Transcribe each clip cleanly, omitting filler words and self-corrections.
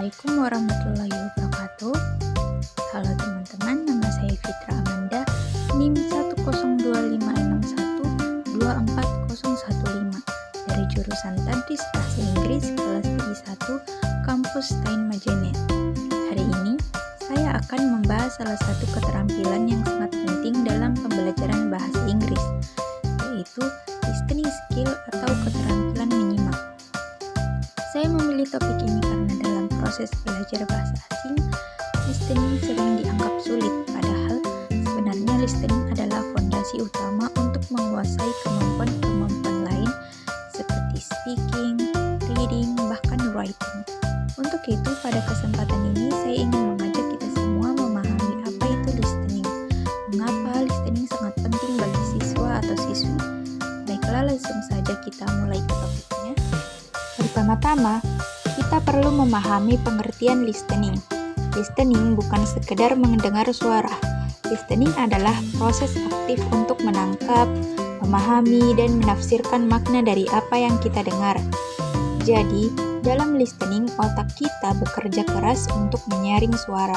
Assalamualaikum warahmatullahi wabarakatuh. Halo teman-teman, nama saya Fitra Amanda, NIM 10256124015 dari jurusan Tadris Bahasa Inggris kelas I1 kampus Stein Majene. Hari ini saya akan membahas salah satu keterampilan yang sangat penting dalam pembelajaran bahasa Inggris, yaitu listening skill atau keterampilan menyimak. Saya memilih topik ini karena dalam proses belajar bahasa asing, listening sering dianggap sulit, padahal sebenarnya listening adalah fondasi utama untuk menguasai kemampuan-kemampuan lain seperti speaking, reading, bahkan writing. Untuk itu, pada kesempatan ini saya ingin mengajak kita semua memahami apa itu listening, mengapa listening sangat penting bagi siswa atau siswi. Baiklah, langsung saja kita mulai ke topiknya. Pertama-tama, kita perlu memahami pengertian listening. Listening bukan sekedar mendengar suara. Listening adalah proses aktif untuk menangkap, memahami, dan menafsirkan makna dari apa yang kita dengar. Jadi, dalam listening, otak kita bekerja keras untuk menyaring suara,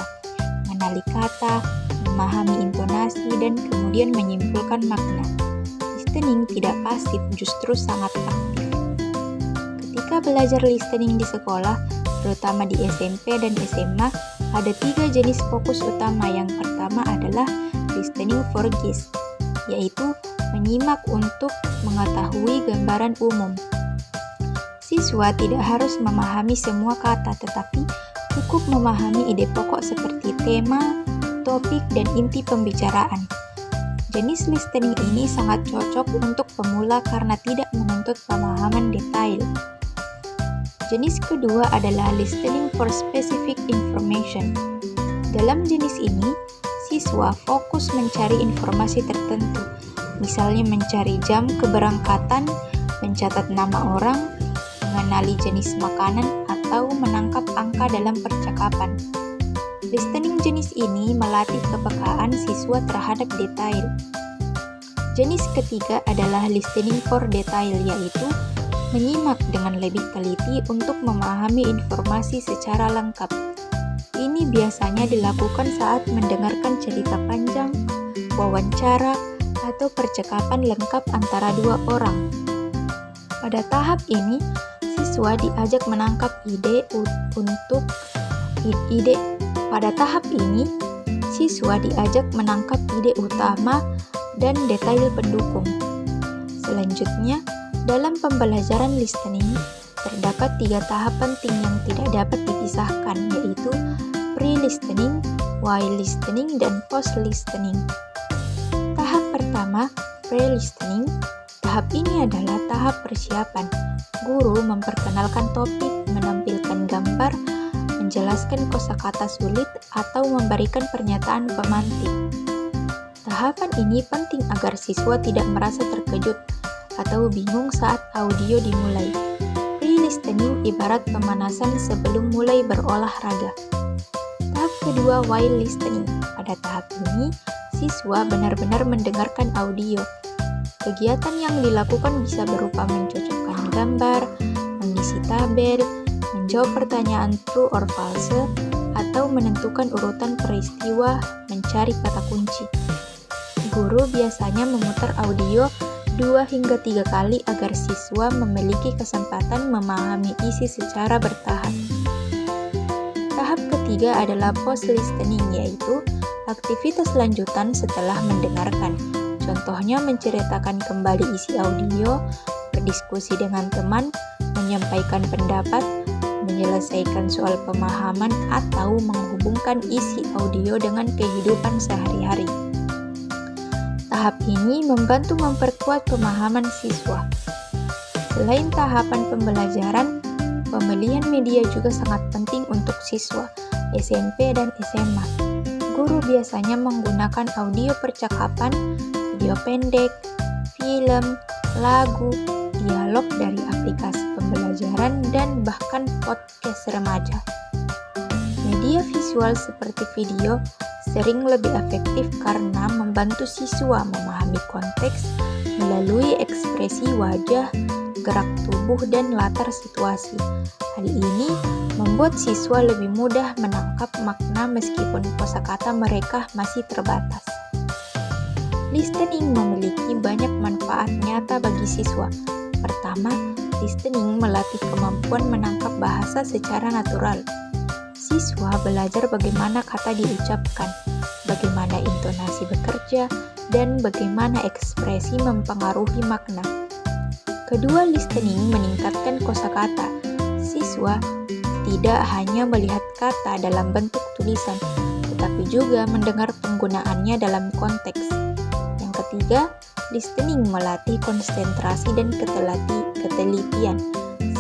mengenali kata, memahami intonasi, dan kemudian menyimpulkan makna. Listening tidak pasif, justru sangat aktif. Ketika belajar listening di sekolah, terutama di SMP dan SMA, ada 3 jenis fokus utama. Yang pertama adalah listening for gist, yaitu menyimak untuk mengetahui gambaran umum. Siswa tidak harus memahami semua kata, tetapi cukup memahami ide pokok seperti tema, topik, dan inti pembicaraan. Jenis listening ini sangat cocok untuk pemula karena tidak menuntut pemahaman detail. Jenis kedua adalah listening for specific information. Dalam jenis ini, siswa fokus mencari informasi tertentu, misalnya mencari jam keberangkatan, mencatat nama orang, mengenali jenis makanan, atau menangkap angka dalam percakapan. Listening jenis ini melatih kepekaan siswa terhadap detail. Jenis ketiga adalah listening for detail, yaitu menyimak dengan lebih teliti untuk memahami informasi secara lengkap. Ini biasanya dilakukan saat mendengarkan cerita panjang, wawancara, atau percakapan lengkap antara 2 orang. Pada tahap ini, siswa diajak menangkap ide utama dan detail pendukung. Selanjutnya, dalam pembelajaran listening, terdapat 3 tahap penting yang tidak dapat dipisahkan, yaitu pre-listening, while listening, dan post-listening. Tahap pertama, pre-listening. Tahap ini adalah tahap persiapan. Guru memperkenalkan topik, menampilkan gambar, menjelaskan kosakata sulit, atau memberikan pernyataan pemantik. Tahapan ini penting agar siswa tidak merasa terkejut atau bingung saat audio dimulai. Pre-listening ibarat pemanasan sebelum mulai berolahraga. Tahap kedua, while listening. Pada tahap ini, siswa benar-benar mendengarkan audio. Kegiatan yang dilakukan bisa berupa mencocokkan gambar, mengisi tabel, menjawab pertanyaan true or false, atau menentukan urutan peristiwa, mencari kata kunci. Guru biasanya memutar audio 2 hingga 3 kali agar siswa memiliki kesempatan memahami isi secara bertahap. Tahap ketiga adalah post-listening, yaitu aktivitas lanjutan setelah mendengarkan. Contohnya menceritakan kembali isi audio, berdiskusi dengan teman, menyampaikan pendapat, menyelesaikan soal pemahaman, atau menghubungkan isi audio dengan kehidupan sehari-hari. Tahap ini membantu memperkuat pemahaman siswa. Selain tahapan pembelajaran, pemilihan media juga sangat penting untuk siswa SMP dan SMA. Guru biasanya menggunakan audio percakapan, video pendek, film, lagu, dialog dari aplikasi pembelajaran, dan bahkan podcast remaja. Media visual seperti video sering lebih efektif karena membantu siswa memahami konteks melalui ekspresi wajah, gerak tubuh dan latar situasi. Hal ini membuat siswa lebih mudah menangkap makna meskipun kosakata mereka masih terbatas. Listening memiliki banyak manfaat nyata bagi siswa. Pertama, listening melatih kemampuan menangkap bahasa secara natural. Siswa belajar bagaimana kata diucapkan, bagaimana intonasi bekerja, dan bagaimana ekspresi mempengaruhi makna. Kedua, listening meningkatkan kosakata. Siswa tidak hanya melihat kata dalam bentuk tulisan, tetapi juga mendengar penggunaannya dalam konteks. Yang ketiga, listening melatih konsentrasi dan ketelitian.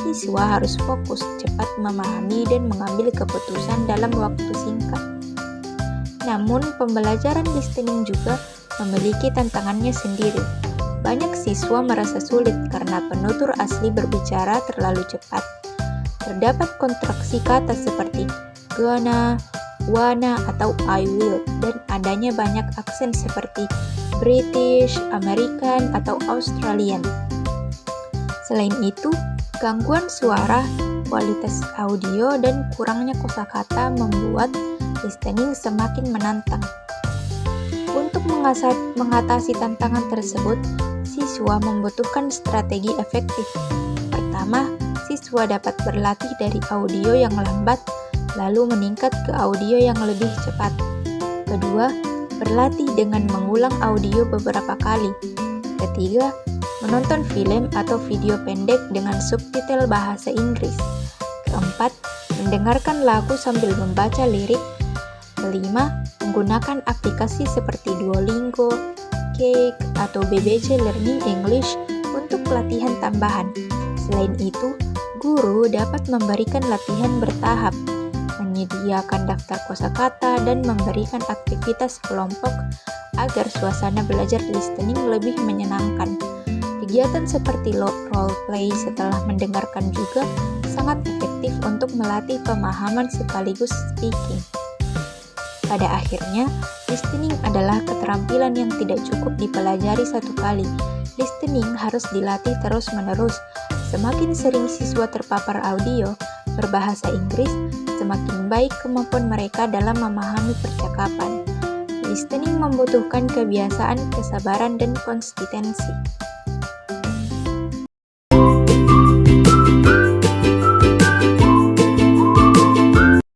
Siswa harus fokus, cepat memahami, dan mengambil keputusan dalam waktu singkat. Namun, pembelajaran listening juga memiliki tantangannya sendiri. Banyak siswa merasa sulit karena penutur asli berbicara terlalu cepat. Terdapat kontraksi kata seperti gonna, wanna, atau I will, dan adanya banyak aksen seperti British, American, atau Australian. Selain itu, gangguan suara, kualitas audio, dan kurangnya kosakata membuat listening semakin menantang. Untuk mengatasi tantangan tersebut, siswa membutuhkan strategi efektif. Pertama, siswa dapat berlatih dari audio yang lambat, lalu meningkat ke audio yang lebih cepat. Kedua, berlatih dengan mengulang audio beberapa kali. Ketiga, menonton film atau video pendek dengan subtitle bahasa Inggris. Keempat, mendengarkan lagu sambil membaca lirik. Kelima, menggunakan aplikasi seperti Duolingo, Cake, atau BBC Learning English untuk latihan tambahan. Selain itu, guru dapat memberikan latihan bertahap, menyediakan daftar kosakata, dan memberikan aktivitas kelompok agar suasana belajar listening lebih menyenangkan. Kegiatan seperti role play setelah mendengarkan juga sangat efektif untuk melatih pemahaman sekaligus speaking. Pada akhirnya, listening adalah keterampilan yang tidak cukup dipelajari satu kali. Listening harus dilatih terus-menerus. Semakin sering siswa terpapar audio berbahasa Inggris, semakin baik kemampuan mereka dalam memahami percakapan. Listening membutuhkan kebiasaan, kesabaran, dan konsistensi.